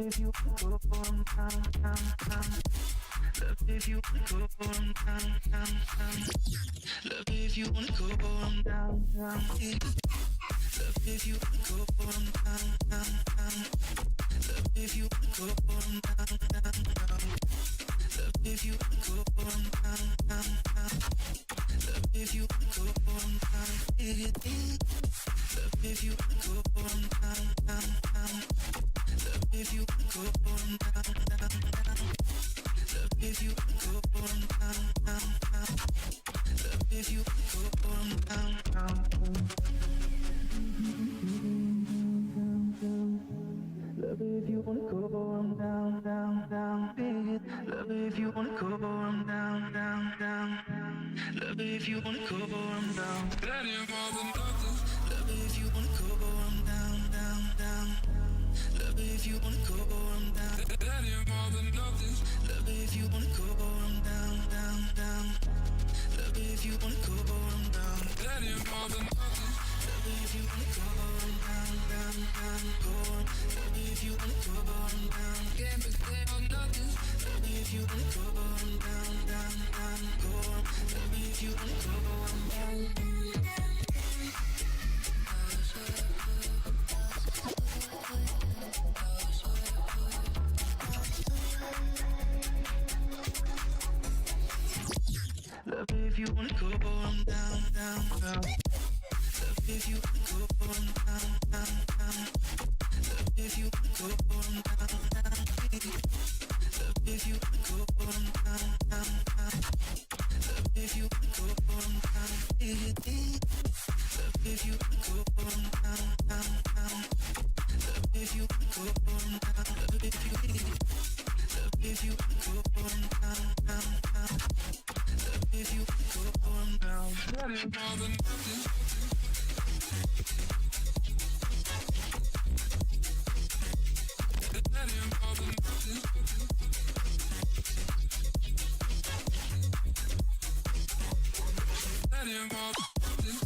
if you go down, down, down. Love if you go down, down, down. Love if you wanna go down, down. Love if you go down, down. Love if you go down, down. Love if you go down, down. Love if you go down, down. Love if you go down, down. Love if you go down, down. Love if you go down, down. Love if you go down, down. Love if you wanna go down, down, down, big. Love if you wanna go down, down, down. Love if you wanna go down. That ain't more than nothing. Love if you wanna go down, down, down. Love if you wanna go down. That ain't more than nothing. Love if you wanna go down, down, down. Love if you wanna go down. That ain't more than nothing. Love if you wanna go down, down, down, go on. Love if you wanna go down. Can't be there or nothing. Love if you wanna go down, down, down, go on. Love if you wanna go down. Love if you wanna go down, down, down. Love if you wanna go down, down, down. Love if you wanna go down, down. Love if you wanna go down, down. Love if you wanna go down, Love if you wanna go down, down. Love if you wanna go down, Love if you wanna go down, down. Love if you go on down, that ain't more than nothing. That ain't more than nothing. That ain't more than nothing.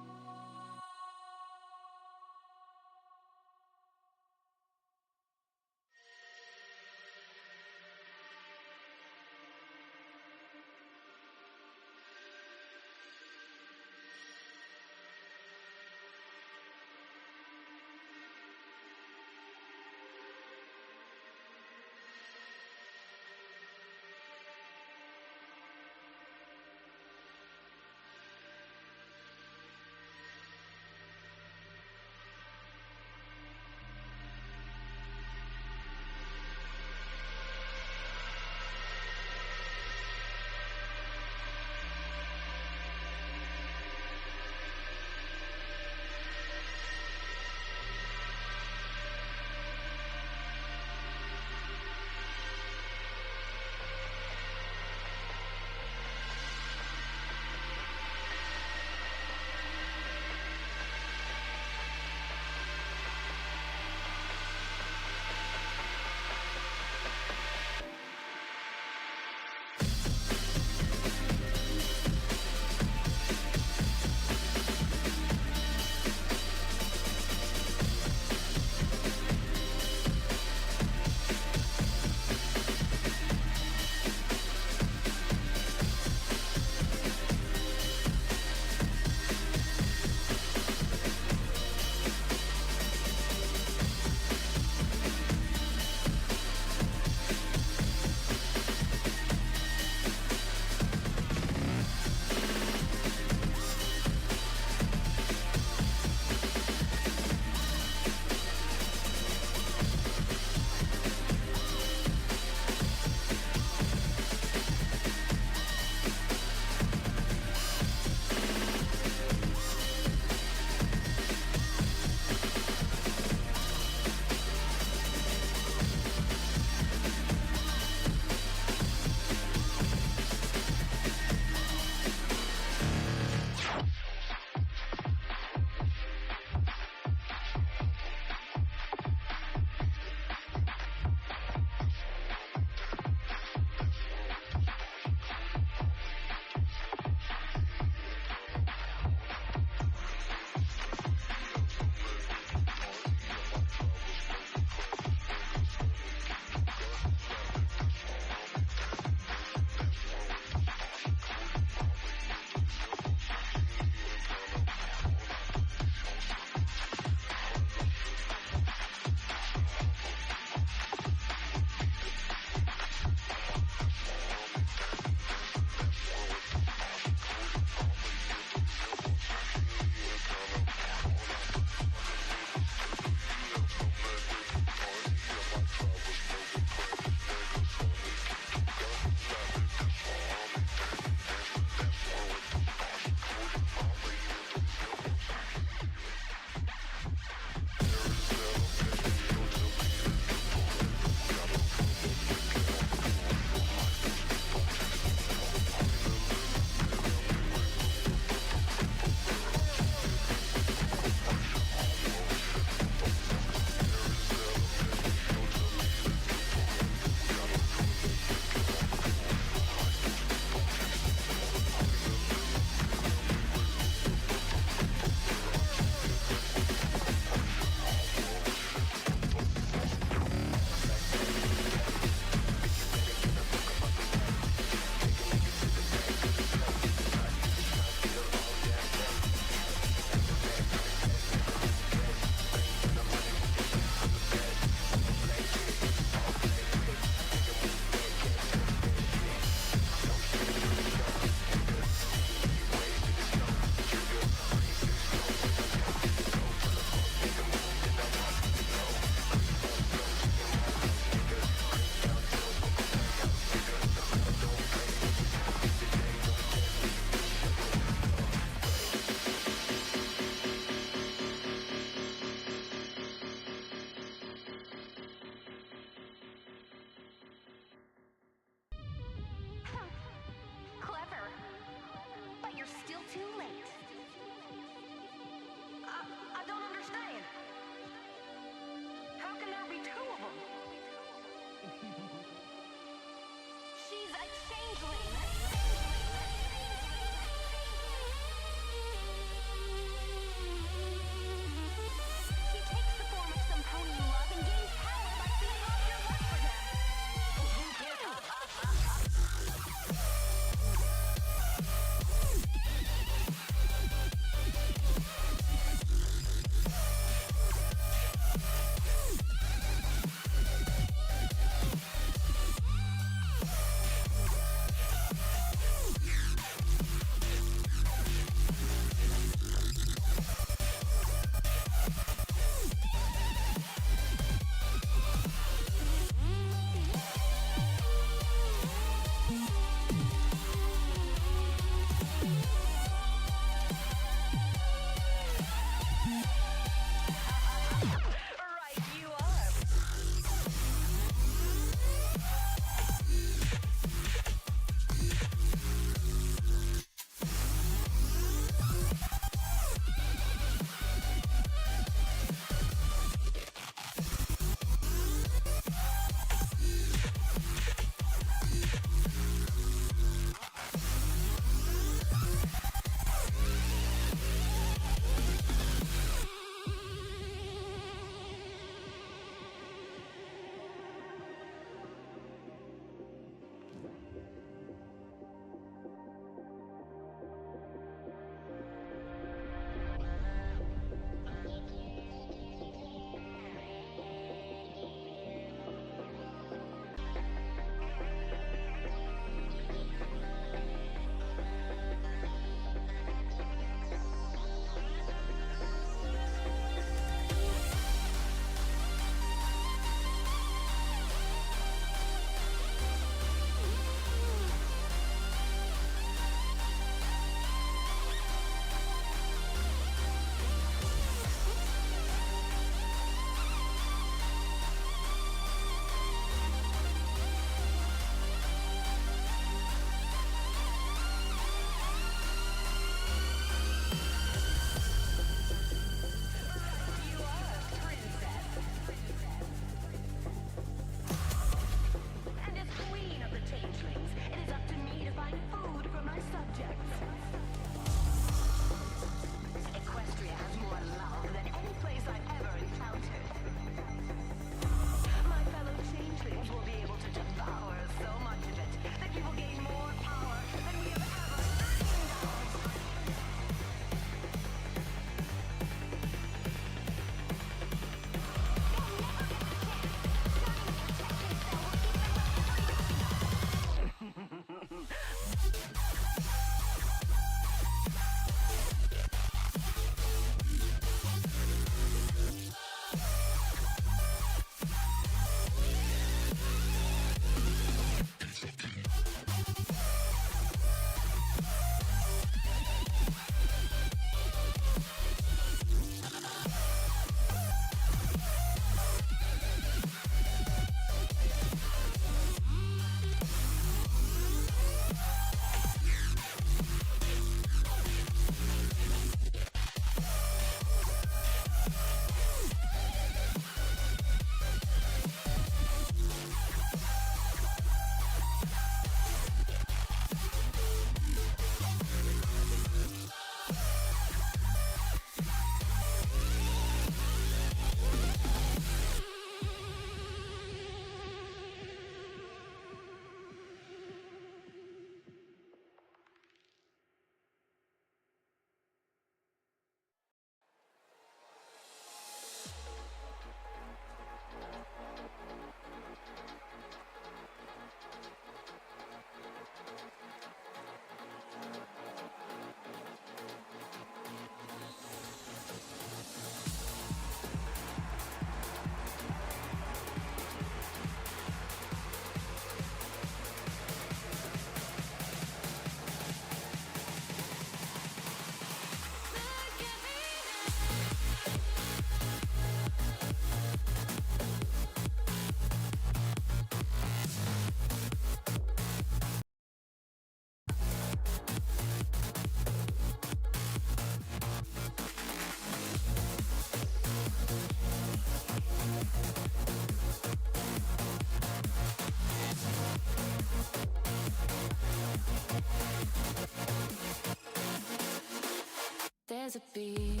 a beat,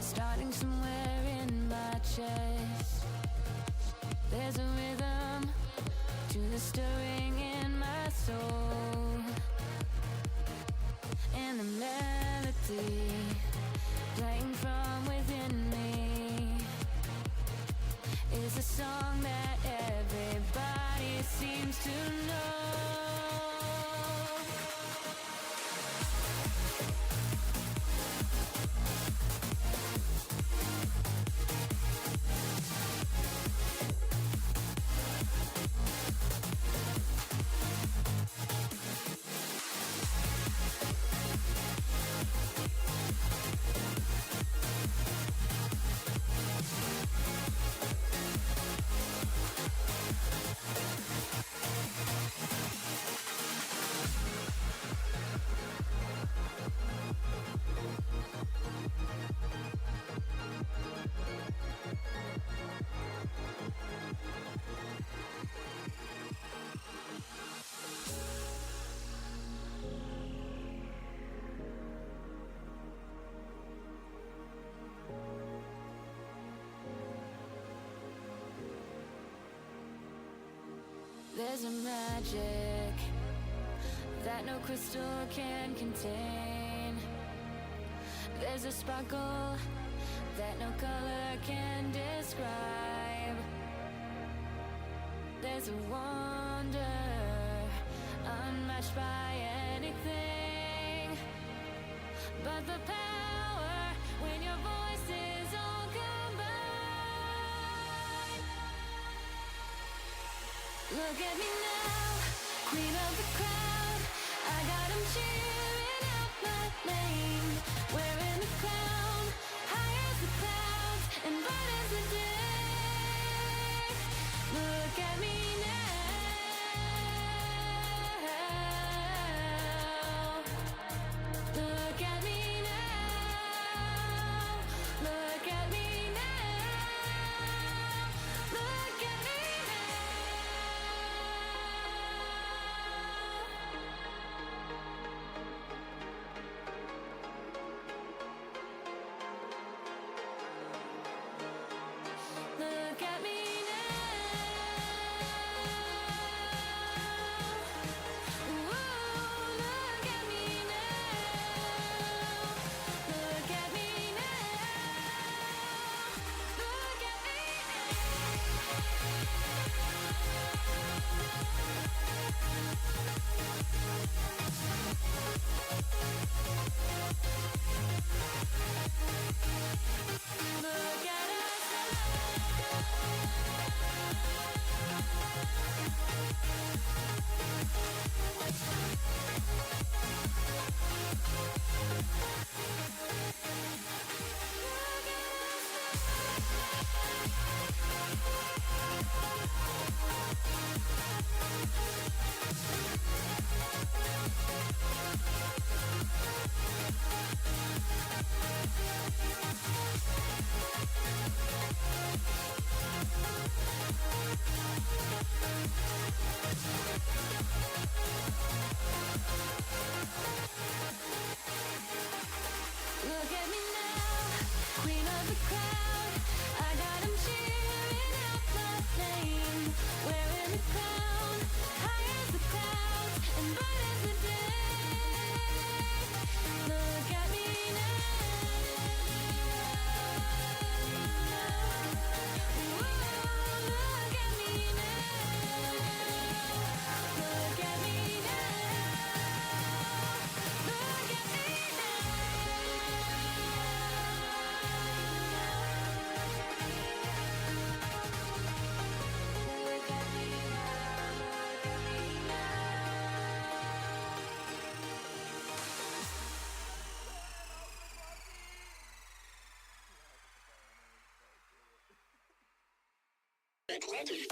starting somewhere in my chest. There's a rhythm to the stirring in my soul, and the melody playing from within me is a song that everybody seems to know. There's a magic that no crystal can contain. There's a sparkle that no color can describe. There's a wonder unmatched by anything, but the power when your voices all combine. Look at me now, queen of the crowd. I got 'em cheering out my name. Wearing the crown, high as the clouds and bright as the day. Look at me now. Look at me now. Look at me now. Look at me Look at me now. Ooh, look at me now. Look at me now. Look at me Look at us Look at me now, queen of the crowd. I got 'em cheering out my name. Wearing the crown, high as the clouds and bright as the day. Look at me now. Ooh, look at me now. Look at me now. Look at me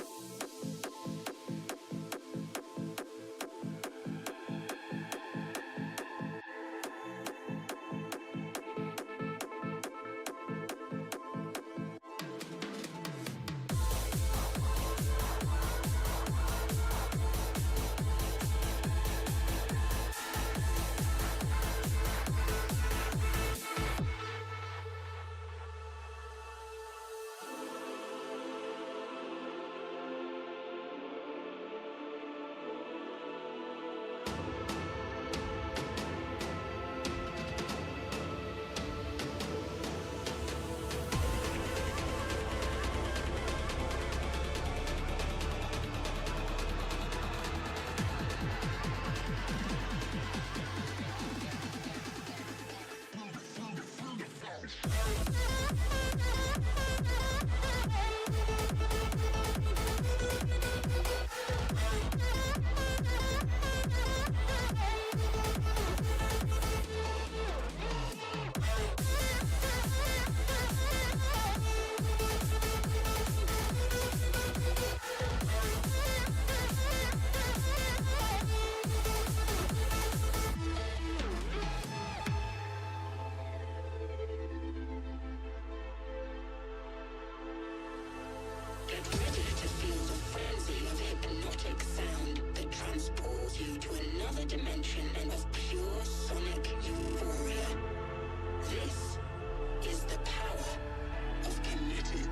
dimension and of pure sonic euphoria. This is the power of kinetic.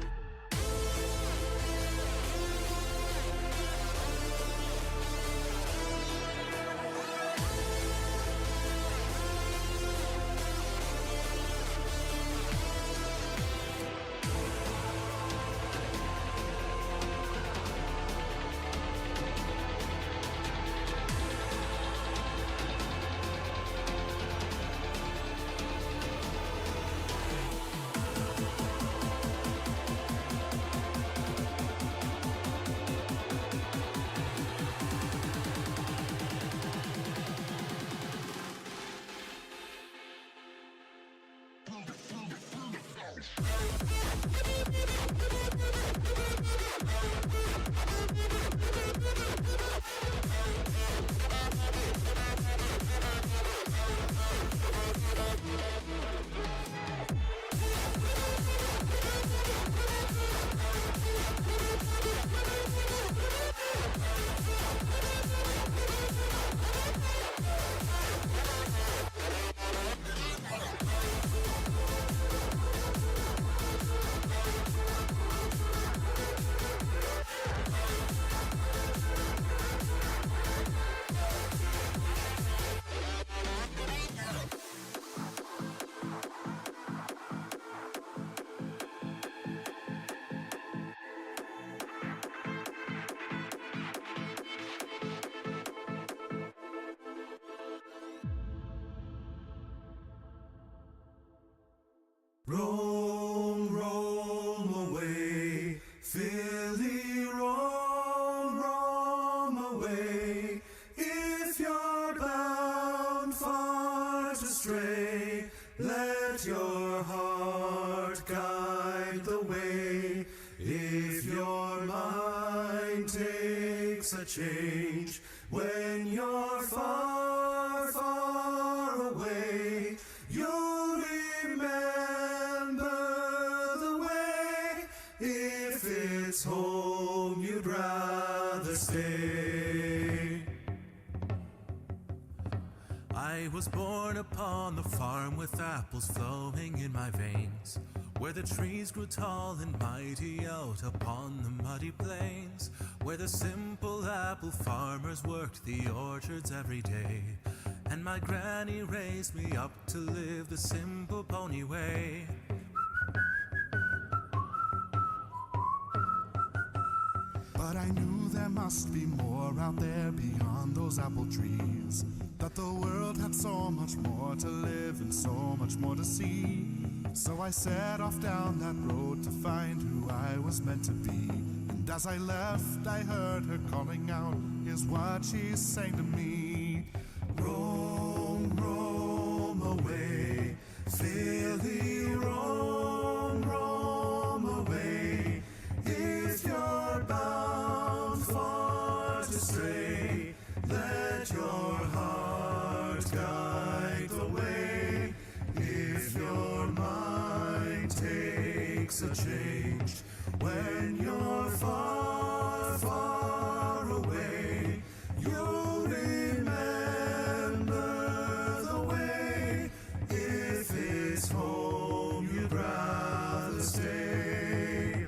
Roam, roam away, Philly, roam, roam away. If you're bound far to stray, let your heart guide the way. If your mind takes a change when you're far, far away, you'll remember the way. If it's home you'd rather stay. I was born upon the farm with apples flowing in my veins, where the trees grew tall and mighty out upon the muddy plains, where the simple apple farmers worked the orchards every day. And my granny raised me up to live the simple pony way. But I knew there must be more out there beyond those apple trees, that the world had so much more to live and so much more to see. So I set off down that road to find who I was meant to be. And as I left, I heard her calling out, here's what she sang to me. Roam, roam away, Philly, roam, roam away. If you're bound far to stray, let your heart guide the way. If your mind takes a change when you're far, far away, you'll remember the way. If it's home you'd rather stay.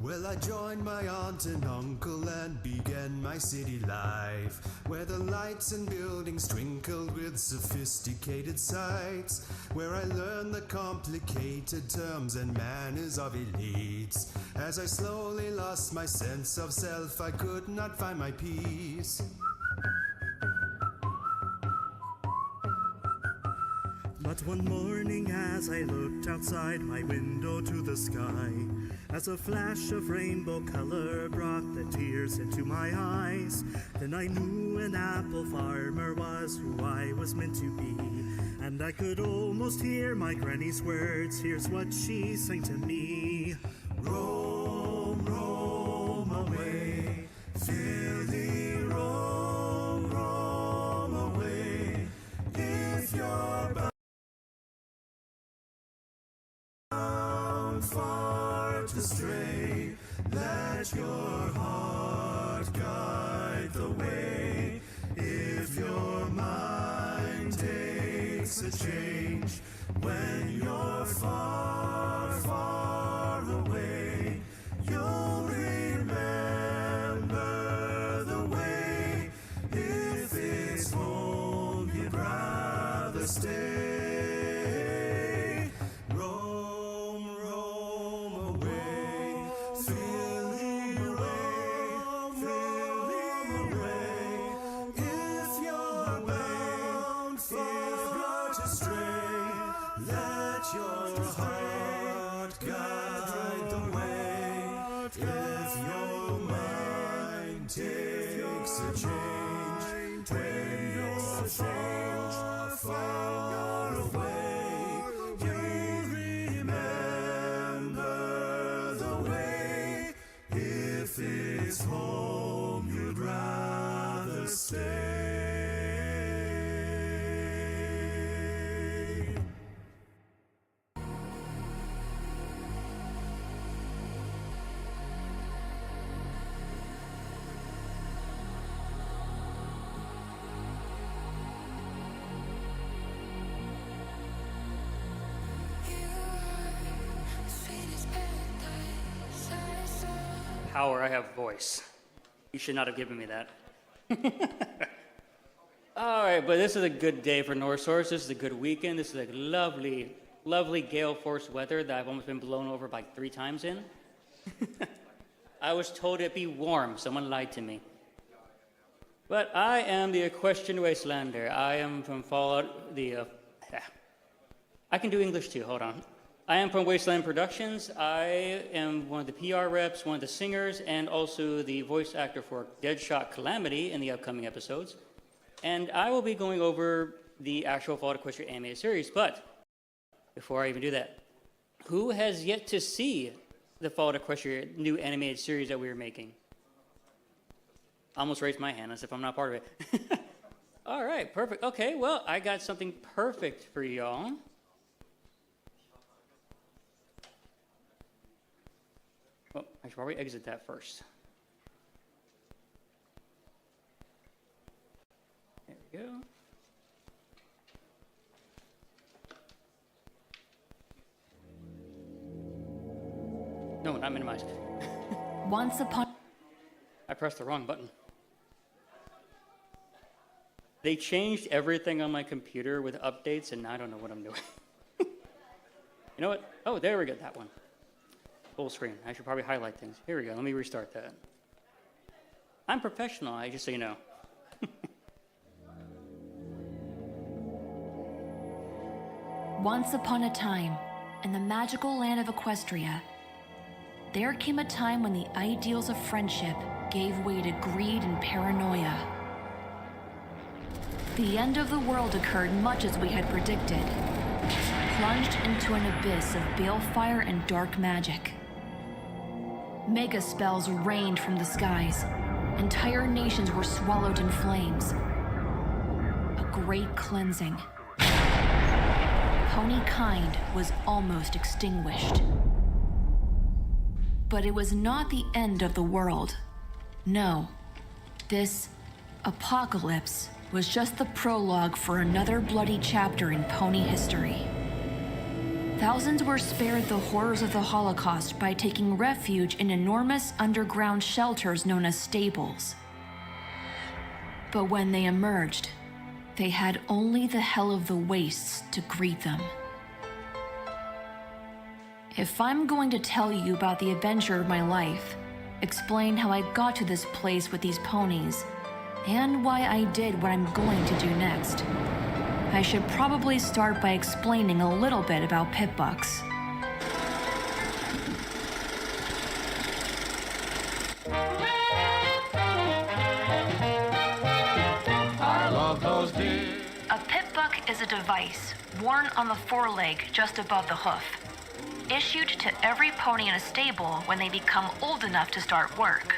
Well, I joined my aunt and uncle and began my city life, where the lights and buildings twinkled with sophisticated sights, where I learned the complicated terms and manners of elites. As I slowly lost my sense of self, I could not find my peace. But one morning as I looked outside my window to the sky, as a flash of rainbow color brought the tears into my eyes, then I knew an apple farmer was who I was meant to be. And I could almost hear my granny's words, here's what she sang to me. Roam, roam away, Philly, roam, roam away. If you're bound far to stray, let your heart guide guide the way. If your mind takes a change when you're far, far away, you'll remember the way. If it's home you'd rather stay, roam, roam away, feeling away. If you're bound far to stray, let your heart guide the way. If your mind takes a change when you're far, far away, you'll remember the way. If it's home you'd rather stay. Power, I have voice. You should not have given me that. All right, but this is a good day for Norse Horse. This is a good weekend. This is a lovely, lovely gale force weather that I've almost been blown over like 3 times in. I was told it'd be warm. Someone lied to me. But I am the Equestrian Wastelander. I am from Fallout, I can do English too, hold on. I am from Wasteland Productions. I am one of the PR reps, one of the singers, and also the voice actor for Deadshot Calamity in the upcoming episodes. And I will be going over the actual Fallout Equestrian animated series. But before I even do that, who has yet to see the Fallout Equestrian new animated series that we are making? I almost raised my hand as if I'm not part of it. All right, perfect. Okay, well, I got something perfect for y'all. Well, I should probably exit that first. There we go. No, not minimized. Once upon... I pressed the wrong button. They changed everything on my computer with updates, and now I don't know what I'm doing. You know what? Oh, there we go, that one. Full screen. I should probably highlight things. Here we go. Let me restart that. I'm professional, just so you know. Once upon a time, in the magical land of Equestria, there came a time when the ideals of friendship gave way to greed and paranoia. The end of the world occurred much as we had predicted, plunged into an abyss of balefire and dark magic. Mega spells rained from the skies. Entire nations were swallowed in flames. A great cleansing. Pony kind was almost extinguished. But it was not the end of the world. No, this apocalypse was just the prologue for another bloody chapter in pony history. Thousands were spared the horrors of the Holocaust by taking refuge in enormous underground shelters known as stables. But when they emerged, they had only the hell of the wastes to greet them. If I'm going to tell you about the adventure of my life, explain how I got to this place with these ponies, and why I did what I'm going to do next, I should probably start by explaining a little bit about pit bucks. I love those deer. A pit buck is a device worn on the foreleg just above the hoof, issued to every pony in a stable when they become old enough to start work.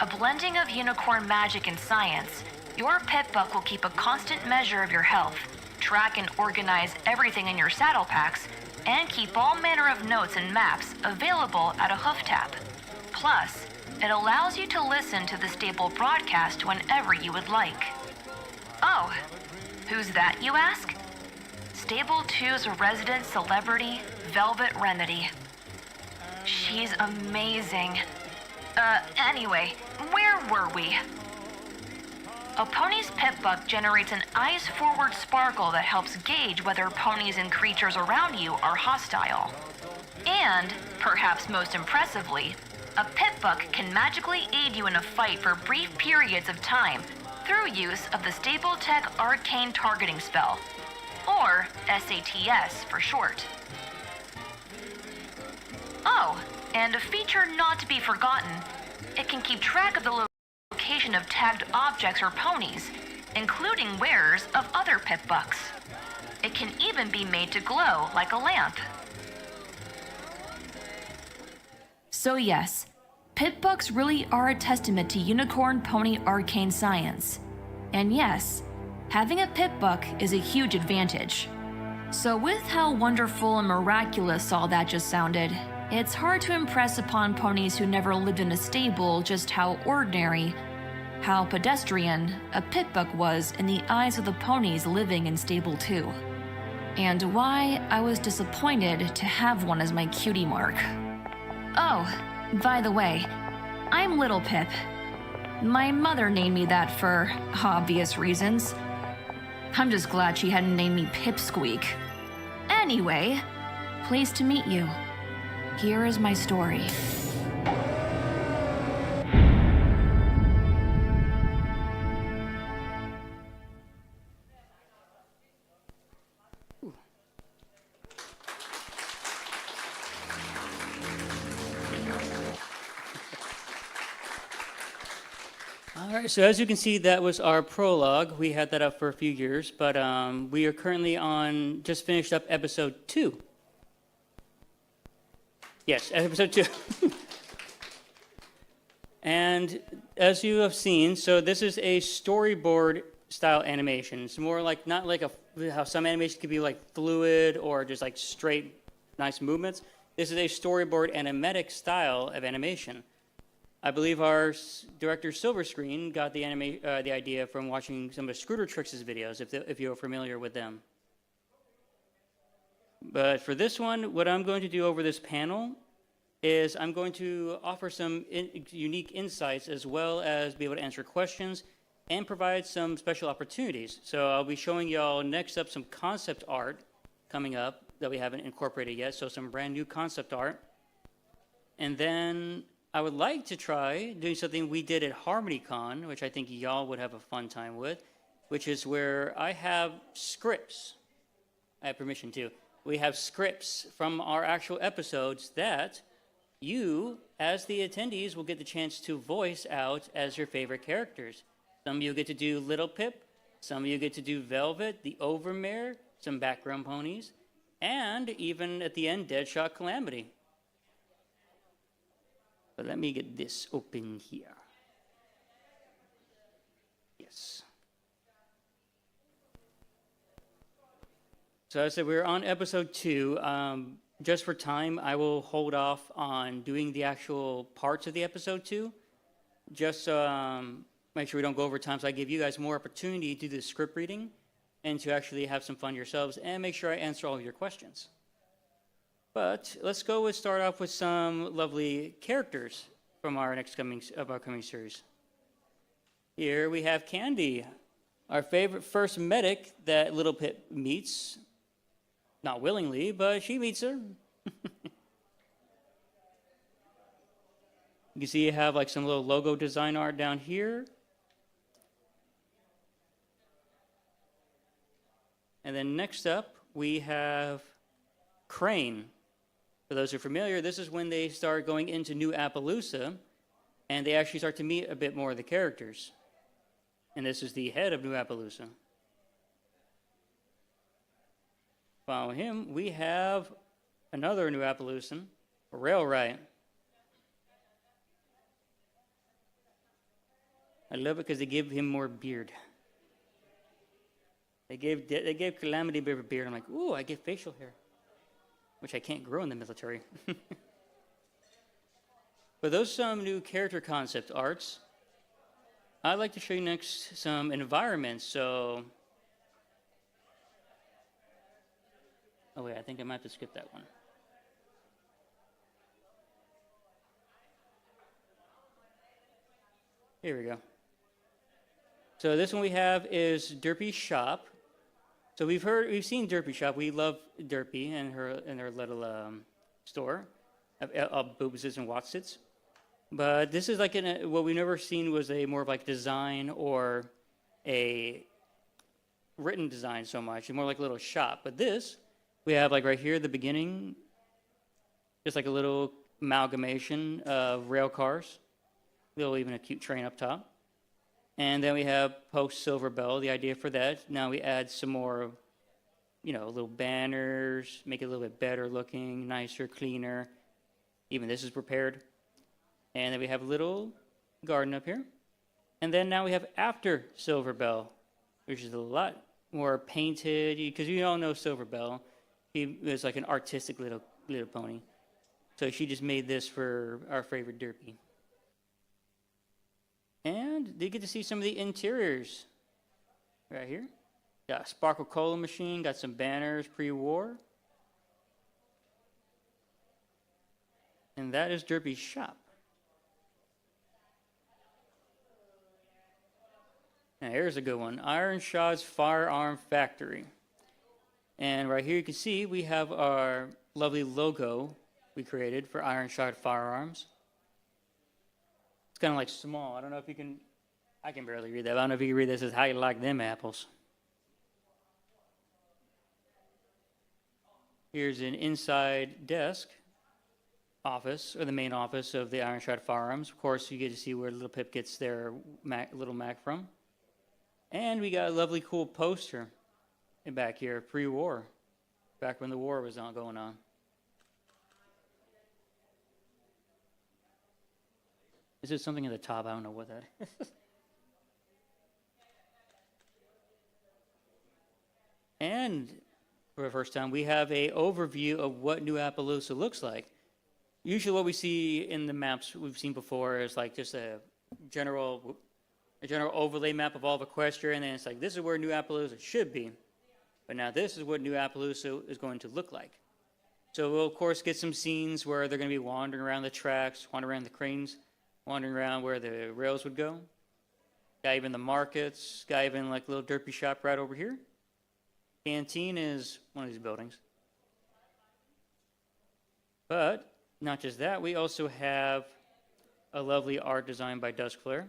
A blending of unicorn magic and science, your pit buck will keep a constant measure of your health, track and organize everything in your saddle packs, and keep all manner of notes and maps available at a hoof tap. Plus, It allows you to listen to the stable broadcast whenever you would like. Oh, who's that, you ask? Stable 2's resident celebrity, Velvet Remedy. She's amazing. Anyway, where were we? A pony's pip buck generates an eyes-forward sparkle that helps gauge whether ponies and creatures around you are hostile. And, perhaps most impressively, a pip buck can magically aid you in a fight for brief periods of time through use of the Stable Tech Arcane Targeting Spell, or SATS for short. Oh, and a feature not to be forgotten, it can keep track of the location of tagged objects or ponies, including wearers of other pip bucks. It can even be made to glow like a lamp. So yes, pip bucks really are a testament to unicorn pony arcane science. And yes, having a pip buck is a huge advantage. So with how wonderful and miraculous all that just sounded, it's hard to impress upon ponies who never lived in a stable just how ordinary, how pedestrian a pip buck was in the eyes of the ponies living in Stable 2. And why I was disappointed to have one as my cutie mark. Oh, by the way, I'm Little Pip. My mother named me that for obvious reasons. I'm just glad she hadn't named me Pipsqueak. Anyway, pleased to meet you. Here is my story. All right, so as you can see, that was our prologue. We had that up for a few years, but we are currently on, just finished up episode 2. Yes, episode 2. And as you have seen, so this is a storyboard style animation. It's more like, not like how some animation could be like fluid or just like straight, nice movements. This is a storyboard animatic style of animation. I believe our director Silver Screen got the idea from watching some of Scooter Tricks' videos, if you're familiar with them. But for this one, what I'm going to do over this panel is I'm going to offer some unique insights as well as be able to answer questions and provide some special opportunities. So I'll be showing y'all next up some concept art coming up that we haven't incorporated yet, so some brand new concept art. And then I would like to try doing something we did at HarmonyCon, which I think y'all would have a fun time with, which is where I have scripts. I have permission to. We have scripts from our actual episodes that you, as the attendees, will get the chance to voice out as your favorite characters. Some of you get to do Little Pip, some of you get to do Velvet, the Overmare, some background ponies, and even at the end, Deadshot Calamity. But let me get this open here. Yes. So as I said, we're on episode 2. Just for time, I will hold off on doing the actual parts of the episode 2. Just make sure we don't go over time, so I give you guys more opportunity to do the script reading and to actually have some fun yourselves and make sure I answer all of your questions. But let's go and start off with some lovely characters from our upcoming series. Here we have Candy, our favorite first medic that Little Pip meets. Not willingly, but she meets her. You can see you have like some little logo design art down here. And then next up, we have Crane. For those who are familiar, this is when they start going into New Appaloosa, and they actually start to meet a bit more of the characters. And this is the head of New Appaloosa. Following him, we have another New Appaloosan, Railright. I love it because they give him more beard. They gave Calamity a bit of a beard. I'm like, ooh, I get facial hair, which I can't grow in the military. For those some new character concept arts, I'd like to show you next some environments. So, oh wait, I think I might have to skip that one. Here we go. So this one we have is Derpy's shop. So we've seen Derpy shop. We love Derpy and her little store of Boobses and Watsits. But this is like what we've never seen was a more of like design or a written design so much. It's more like a little shop. But this, we have like right here at the beginning, just like a little amalgamation of rail cars. Even a cute train up top. And then we have post Silver Bell, the idea for that. Now we add some more, little banners, make it a little bit better looking, nicer, cleaner. Even this is prepared. And then we have a little garden up here. And then now we have after Silver Bell, which is a lot more painted, because you all know Silver Bell. He was like an artistic little pony. So she just made this for our favorite Derpy. And you get to see some of the interiors right here. Got a Sparkle Cola machine, got some banners pre-war. And that is Derpy's shop. Now here's a good one, Iron Shot's Firearm Factory. And right here you can see we have our lovely logo we created for Iron Shot Firearms. It's kind of like small. I don't know if you can, I can barely read that. I don't know if you can read this. It says, how you like them apples. Here's an inside desk office, or the main office of the Iron Shot Firearms. Of course, you get to see where Little Pip gets their little Mac from. And we got a lovely cool poster in back here, pre-war, back when the war was going on. Is there something at the top? I don't know what that is. And for the first time, we have an overview of what New Appaloosa looks like. Usually what we see in the maps we've seen before is like just a general overlay map of all of Equestria, and then it's like, this is where New Appaloosa should be. But now this is what New Appaloosa is going to look like. So we'll, of course, get some scenes where they're going to be wandering around the tracks, wandering around the cranes, wandering around where the rails would go. Got even the markets, got even like a little Derpy shop right over here. Canteen is one of these buildings. But not just that, we also have a lovely art design by Duskflare.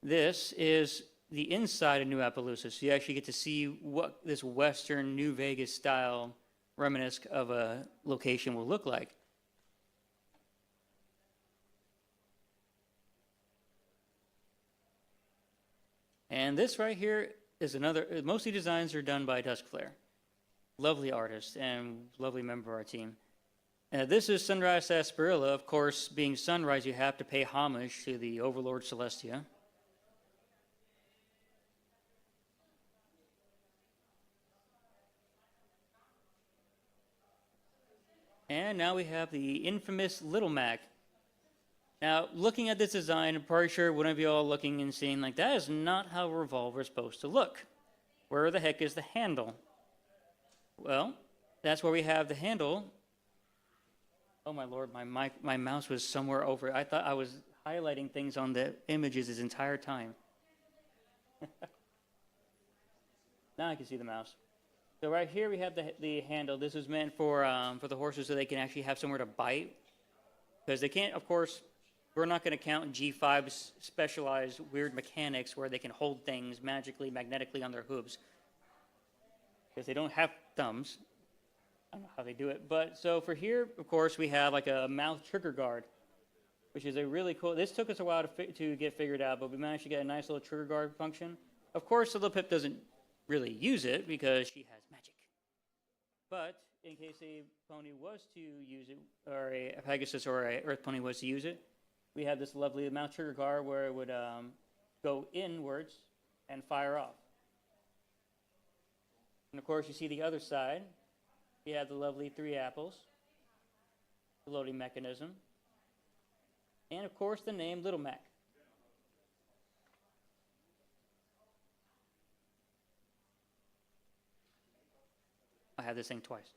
This is the inside of New Appaloosa, so you actually get to see what this Western New Vegas style reminiscent of a location will look like. And this right here is another, mostly designs are done by Duskflare. Lovely artist and lovely member of our team. This is Sunrise Sarsaparilla. Of course, being sunrise, you have to pay homage to the Overlord Celestia. And now we have the infamous Little Mac. Now, looking at this design, I'm pretty sure one of you all looking and seeing like, that is not how a revolver is supposed to look. Where the heck is the handle? Well, that's where we have the handle. Oh my lord, my mouse was somewhere over. I thought I was highlighting things on the images this entire time. Now I can see the mouse. So right here we have the handle. This is meant for the horses so they can actually have somewhere to bite. Because they can't, of course, we're not going to count G5's specialized weird mechanics where they can hold things magically, magnetically on their hooves. Because they don't have thumbs. I don't know how they do it. But so for here, of course, we have like a mouth trigger guard, which is a really cool, this took us a while to get figured out, but we managed to get a nice little trigger guard function. Of course, the Little Pip doesn't really use it because she has magic. But in case a pony was to use it, or a Pegasus or a Earth pony was to use it, we have this lovely mount trigger guard where it would go inwards and fire off. And of course, you see the other side. You have the lovely 3 apples, the loading mechanism. And of course, the name Little Mac. I have this thing twice.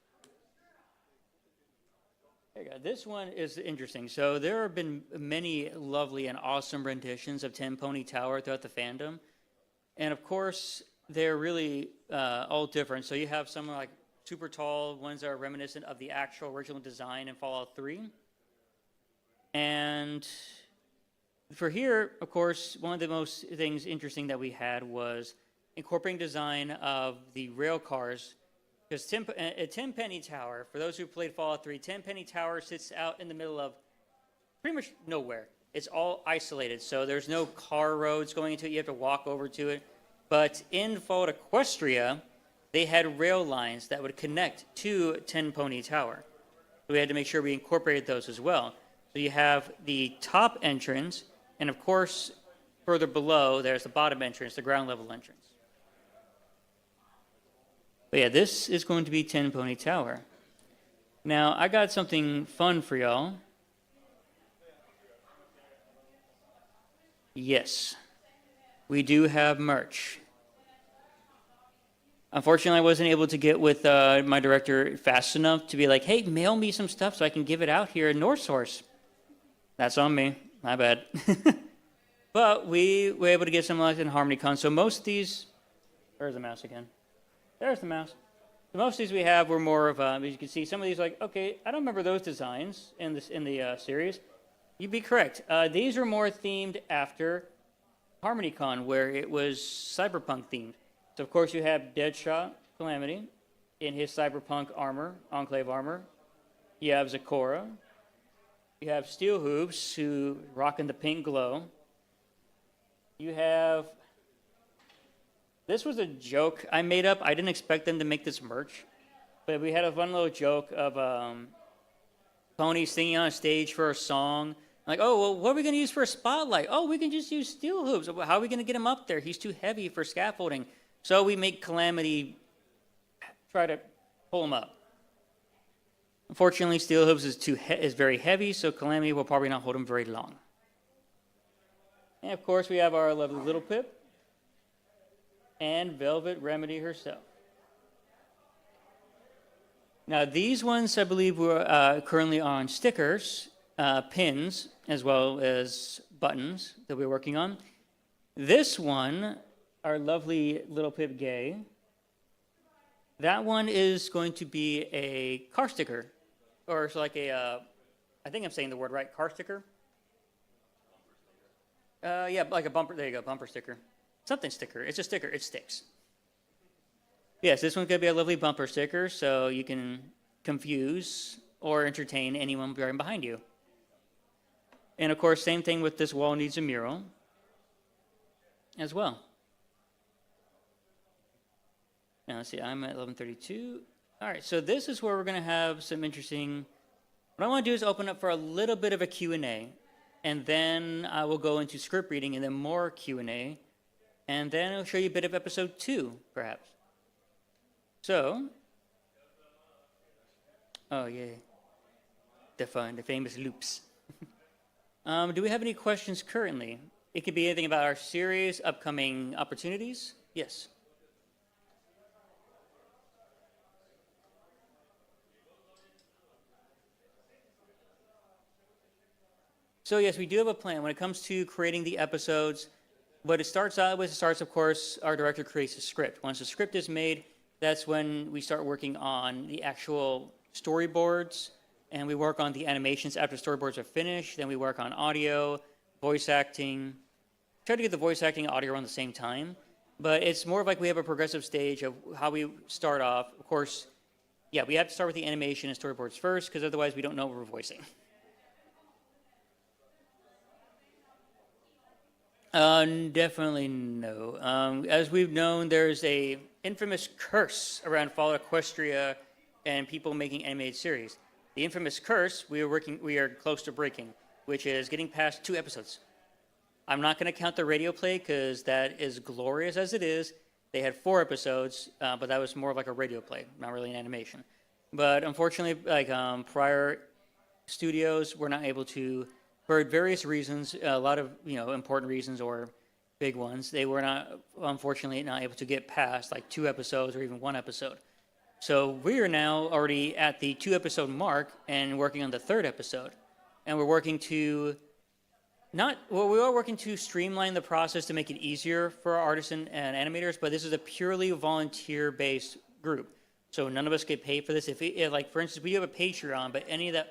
There you go. This one is interesting. So there have been many lovely and awesome renditions of 10 Pony Tower throughout the fandom. And of course, they're really all different. So you have some like super tall ones that are reminiscent of the actual original design in Fallout 3. And for here, of course, one of the most things interesting that we had was incorporating design of the rail cars. Because 10 Penny Tower, for those who played Fallout 3, 10 Penny Tower sits out in the middle of pretty much nowhere. It's all isolated, so there's no car roads going into it. You have to walk over to it. But in Fallout Equestria, they had rail lines that would connect to 10 Pony Tower. So we had to make sure we incorporated those as well. So you have the top entrance, and of course, further below, there's the bottom entrance, the ground level entrance. But yeah, this is going to be 10 Pony Tower. Now, I got something fun for y'all. Yes, we do have merch. Unfortunately, I wasn't able to get with my director fast enough to be like, hey, mail me some stuff so I can give it out here in NorseHorse. That's on me. My bad. But we were able to get some like in HarmonyCon. So most of these... Where's the mouse again? There's the mouse. So most of these we have were more of, as you can see, some of these like, okay, I don't remember those designs in the series. You'd be correct. These are more themed after HarmonyCon, where it was cyberpunk themed. So of course you have Deadshot Calamity in his cyberpunk armor, Enclave armor. You have Zecora. You have Steel Hoops, who rocking the pink glow. You have... This was a joke I made up. I didn't expect them to make this merch. But we had a fun little joke of Pony singing on stage for a song. Like, oh, well, what are we going to use for a spotlight? Oh, we can just use Steel Hoops. How are we going to get him up there? He's too heavy for scaffolding. So we make Calamity try to pull him up. Unfortunately, Steel Hoops is very heavy, so Calamity will probably not hold him very long. And of course, we have our lovely Little Pip and Velvet Remedy herself. Now, these ones, I believe, were currently on stickers, pins, as well as buttons that we're working on. This one, our lovely Little Pip Gay, that one is going to be a car sticker, or it's like a, I think I'm saying the word right, car sticker? Yeah, like a bumper, there you go, bumper sticker. Something sticker. It's a sticker. It sticks. Yes, this one's going to be a lovely bumper sticker, so you can confuse or entertain anyone driving behind you. And of course, same thing with this wall needs a mural as well. Now, let's see. I'm at 11:32. All right, so this is where we're going to have some interesting... What I want to do is open up for a little bit of a Q&A, and then I will go into script reading and then more Q&A. And then I'll show you a bit of episode 2, perhaps. So, oh yeah, the famous loops. Do we have any questions currently? It could be anything about our series, upcoming opportunities. Yes. So yes, we do have a plan when it comes to creating the episodes. What it starts out with, of course, our director creates a script. Once the script is made, that's when we start working on the actual storyboards, and we work on the animations after storyboards are finished. Then we work on audio, voice acting. Try to get the voice acting and audio around the same time, but it's more of like we have a progressive stage of how we start off. Of course, yeah, we have to start with the animation and storyboards first, because otherwise we don't know what we're voicing. Definitely no. As we've known, there's a infamous curse around Fallout Equestria and people making animated series. The infamous curse we are close to breaking, which is getting past 2 episodes. I'm not going to count the radio play because that is glorious as it is. They had 4 episodes, but that was more of like a radio play, not really an animation. But unfortunately, like prior studios were not able to for various reasons, a lot of important reasons or big ones, they were not, unfortunately, not able to get past like 2 episodes or even 1 episode. So we are now already at the 2 episode mark and working on the 3rd episode, and we're working to we are working to streamline the process to make it easier for our artists and animators, but this is a purely volunteer-based group. So none of us get paid for this. If like, for instance, we have a Patreon, but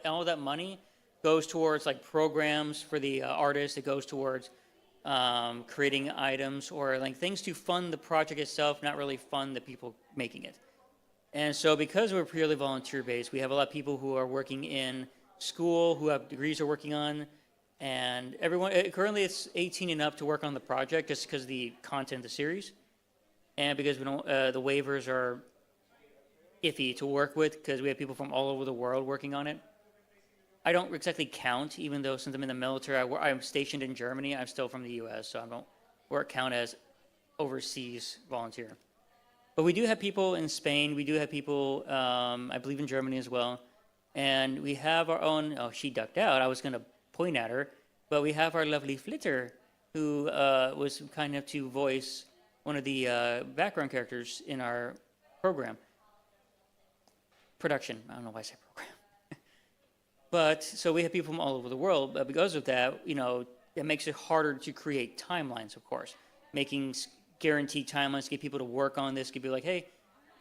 all that money goes towards like programs for the artists. It goes towards creating items or like things to fund the project itself, not really fund the people making it. And so because we're purely volunteer-based, we have a lot of people who are working in school, who have degrees they're working on, and everyone, currently it's 18 and up to work on the project just because of the content of the series. And because we don't, the waivers are iffy to work with because we have people from all over the world working on it. I don't exactly count, even though since I'm in the military, I'm stationed in Germany, I'm still from the US, so I don't count as overseas volunteer. But we do have people in Spain, we do have people, I believe in Germany as well. And we have our own, oh, she ducked out, I was gonna point at her, but we have our lovely Flitter, who was kind enough to voice one of the background characters in our production. I don't know why I say program. But, so we have people from all over the world, but because of that, it makes it harder to create timelines, of course. Making guaranteed timelines to get people to work on this, get people like, hey,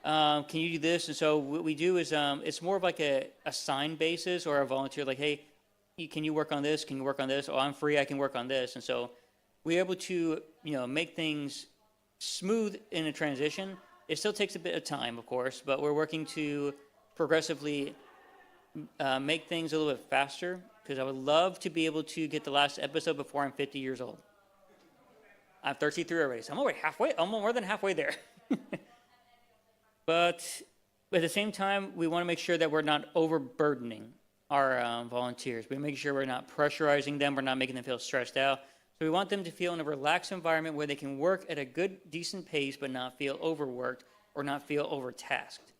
can you do this? And so what we do is, it's more of like a assigned basis or a volunteer, like, hey, can you work on this? Can you work on this? Oh, I'm free, I can work on this. And so we're able to, make things smooth in a transition. It still takes a bit of time, of course, but we're working to progressively make things a little bit faster, because I would love to be able to get the last episode before I'm 50 years old. I'm 33 already, so I'm already halfway, almost more than halfway there. But at the same time, we want to make sure that we're not overburdening our volunteers. We make sure we're not pressurizing them, we're not making them feel stressed out. So we want them to feel in a relaxed environment where they can work at a good, decent pace, but not feel overworked or not feel overtasked.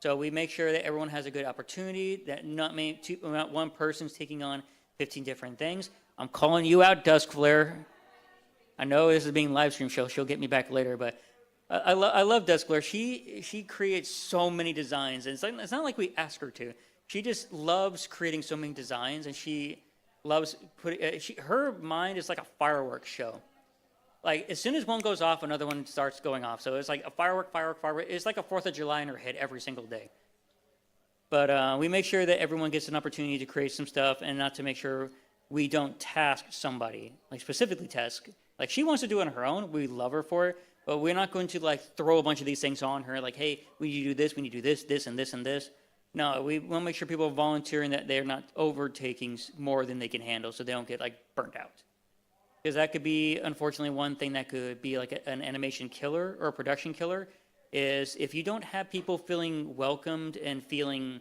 So we make sure that everyone has a good opportunity, that not one person's taking on 15 different things. I'm calling you out, Duskflare. I know this is being live streamed, she'll get me back later, but I love Duskflare. She creates so many designs, and it's not like we ask her to. She just loves creating so many designs, and she loves her mind is like a fireworks show. Like, as soon as one goes off, another one starts going off. So it's like a firework. It's like a 4th of July in her head every single day. But we make sure that everyone gets an opportunity to create some stuff, and not to make sure we don't task somebody, like specifically task. Like, she wants to do it on her own. We love her for it. But we're not going to, like, throw a bunch of these things on her. Like, hey, we need to do this, we need to do this, this, and this, and this. No, we want to make sure people are volunteering, that they're not overtaking more than they can handle, so they don't get, like, burnt out. Because that could be, unfortunately, one thing that could be like an animation killer or a production killer, is if you don't have people feeling welcomed and feeling,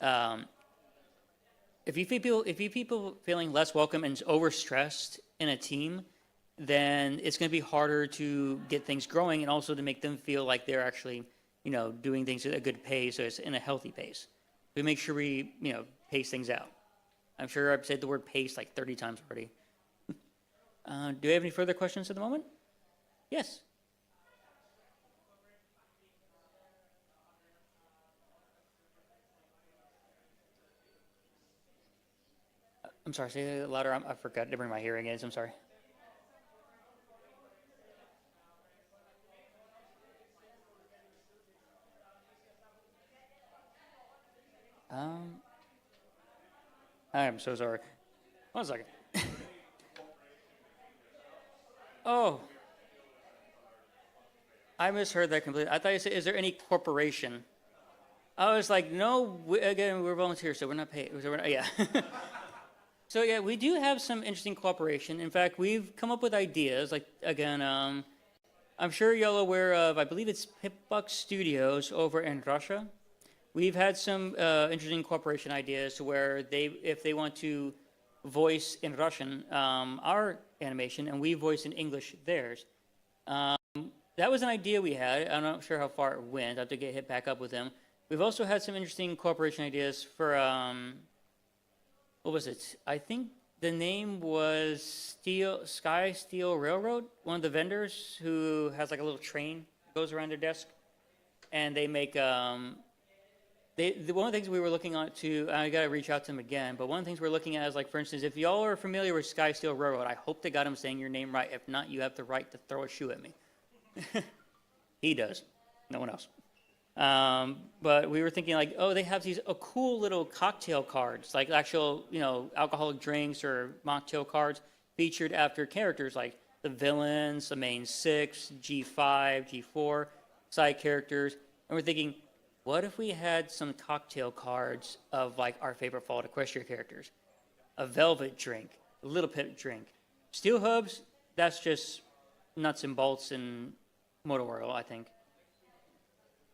if you people feeling less welcome and overstressed in a team, then it's going to be harder to get things growing, and also to make them feel like they're actually, doing things at a good pace, so it's in a healthy pace. We make sure we, pace things out. I'm sure I've said the word pace like 30 times already. Do you have any further questions at the moment? Yes. I'm sorry, say it louder. I forgot to bring my hearing aids. I'm sorry. I am so sorry. 1 second. Oh, I misheard that completely. I thought you said, is there any corporation? I was like, no, again, we're volunteers, so we're not paid. So yeah. So yeah, we do have some interesting cooperation. In fact, we've come up with ideas, like, again, I'm sure you're all aware of, I believe it's Pipbuck Studios over in Russia. We've had some interesting cooperation ideas to where if they want to voice in Russian our animation, and we voice in English theirs. That was an idea we had. I'm not sure how far it went. I have to get hit back up with them. We've also had some interesting cooperation ideas for, what was it? I think The name was Sky Steel Railroad, one of the vendors who has like a little train that goes around their desk. And they make, one of the things we were looking at to, I got to reach out to them again, but one of the things we're looking at is like, for instance, if y'all are familiar with Sky Steel Railroad, I hope to God I'm saying your name right. If not, you have the right to throw a shoe at me. He does, no one else. But we were thinking like, oh, they have these cool little cocktail cards, like actual, alcoholic drinks or mocktail cards featured after characters like the villains, the main 6, G5, G4, side characters. And we're thinking, what if we had some cocktail cards of like our favorite Fall Equestria characters? A Velvet drink, a Little Pip drink. Steel Hubs, that's just nuts and bolts and Motor World, I think.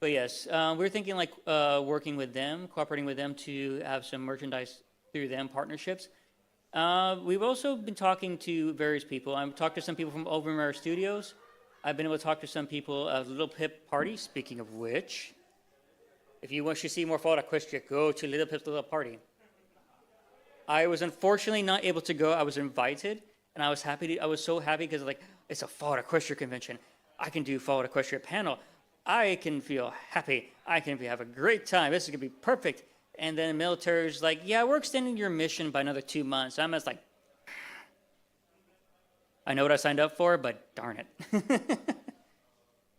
But yes, we're thinking like working with them, cooperating with them to have some merchandise through them, partnerships. We've also been talking to various people. I've talked to some people from Overmare Studios. I've been able to talk to some people at Little Pip Party, speaking of which. If you want to see more Fall Equestria, go to Little Pip's Little Party. I was unfortunately not able to go. I was invited, and I was happy. I was so happy because like it's a Fall Equestria convention. I can do Fall Equestria panel. I can feel happy. I can have a great time. This is gonna be perfect. And then the military is like, yeah, we're extending your mission by another 2 months. I'm just like, I know what I signed up for, but darn it.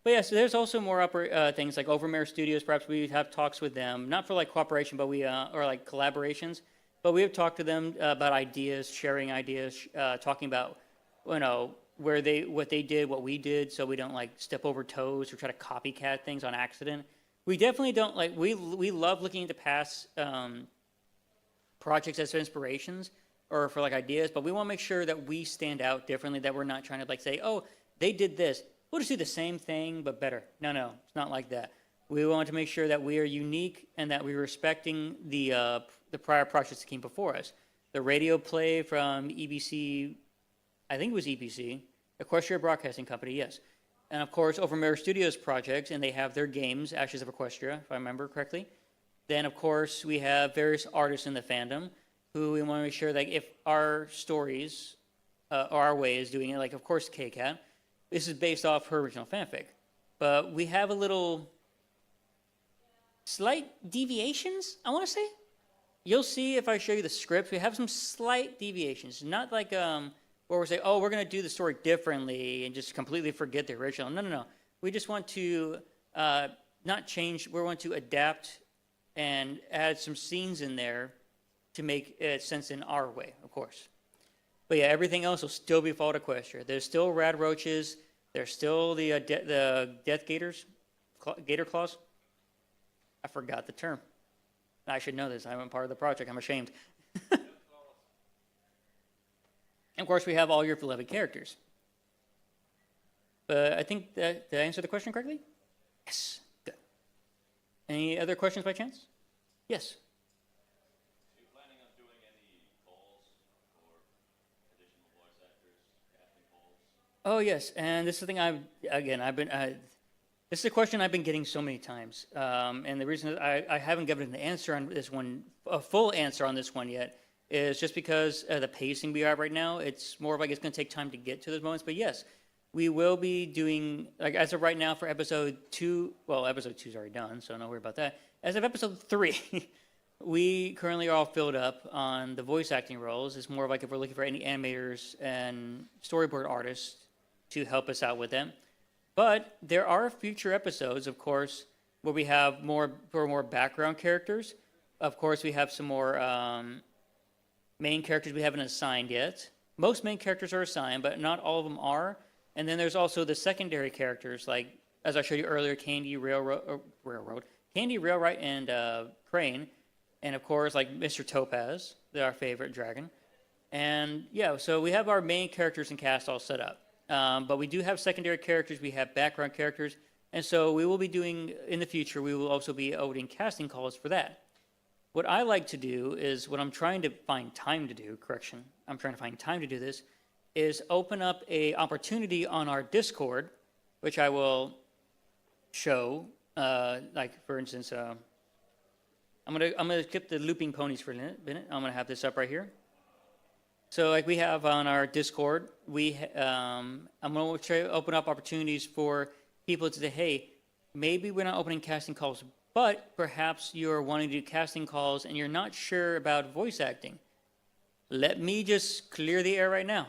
But yeah, so there's also more things like Overmare Studios. Perhaps we have talks with them, not for like cooperation, but or like collaborations. But we have talked to them about ideas, sharing ideas, talking about, what they did, what we did, so we don't like step over toes or try to copycat things on accident. We definitely don't like. We love looking into past projects as inspirations or for like ideas, but we want to make sure that we stand out differently. That we're not trying to like say, oh, they did this. We'll just do the same thing, but better. No, it's not like that. We want to make sure that we are unique and that we're respecting the prior projects that came before us. The radio play from EBC, I think it was EBC, Equestria Broadcasting Company, yes. And of course, Overmare Studios projects, and they have their games, Ashes of Equestria, if I remember correctly. Then, of course, we have various artists in the fandom who we want to make sure that if our stories, or our way is doing it, like, of course, K-Cat, this is based off her original fanfic. But we have a little slight deviations, I want to say. You'll see if I show you the script. We have some slight deviations, not like where we're saying, oh, we're going to do the story differently and just completely forget the original. No. We just want to not change. We want to adapt and add some scenes in there to make sense in our way, of course. But yeah, everything else will still be Fall Equestria. There's still Rad Roaches. There's still the Death Gators, Gator Claws. I forgot the term. I should know this. I'm part of the project. I'm ashamed. And of course, we have all your beloved characters. But I think that, did I answer the question correctly? Yes. Good. Any other questions by chance? Yes. Are you planning on doing any polls for additional voice actors, casting polls? Oh, yes. And this is the thing this is a question I've been getting so many times. And the reason I haven't given an answer on this one, a full answer on this one yet, is just because the pacing we are right now. It's more of like it's going to take time to get to those moments. But yes, we will be doing, like as of right now for episode 2, well, episode 2 is already done, so don't worry about that. As of episode 3, we currently are all filled up on the voice acting roles. It's more of like if we're looking for any animators and storyboard artists to help us out with them. But there are future episodes, of course, where we have more background characters. Of course, we have some more main characters we haven't assigned yet. Most main characters are assigned, but not all of them are. And then there's also the secondary characters, like, as I showed you earlier, Candy Railroad, and Crane. And, of course, like Mr. Topaz, they're our favorite dragon. And, yeah, so we have our main characters and cast all set up. But we do have secondary characters, we have background characters, and so we will be doing, in the future, we will also be opening casting calls for that. What I like to do is, what I'm trying to find time to do, I'm trying to find time to do this, is open up a opportunity on our Discord, which I will show, like, for instance, I'm gonna skip the looping ponies for a minute. I'm gonna have this up right here. So like we have on our Discord, I'm going to try to open up opportunities for people to say, hey, maybe we're not opening casting calls, but perhaps you're wanting to do casting calls and you're not sure about voice acting. Let me just clear the air right now.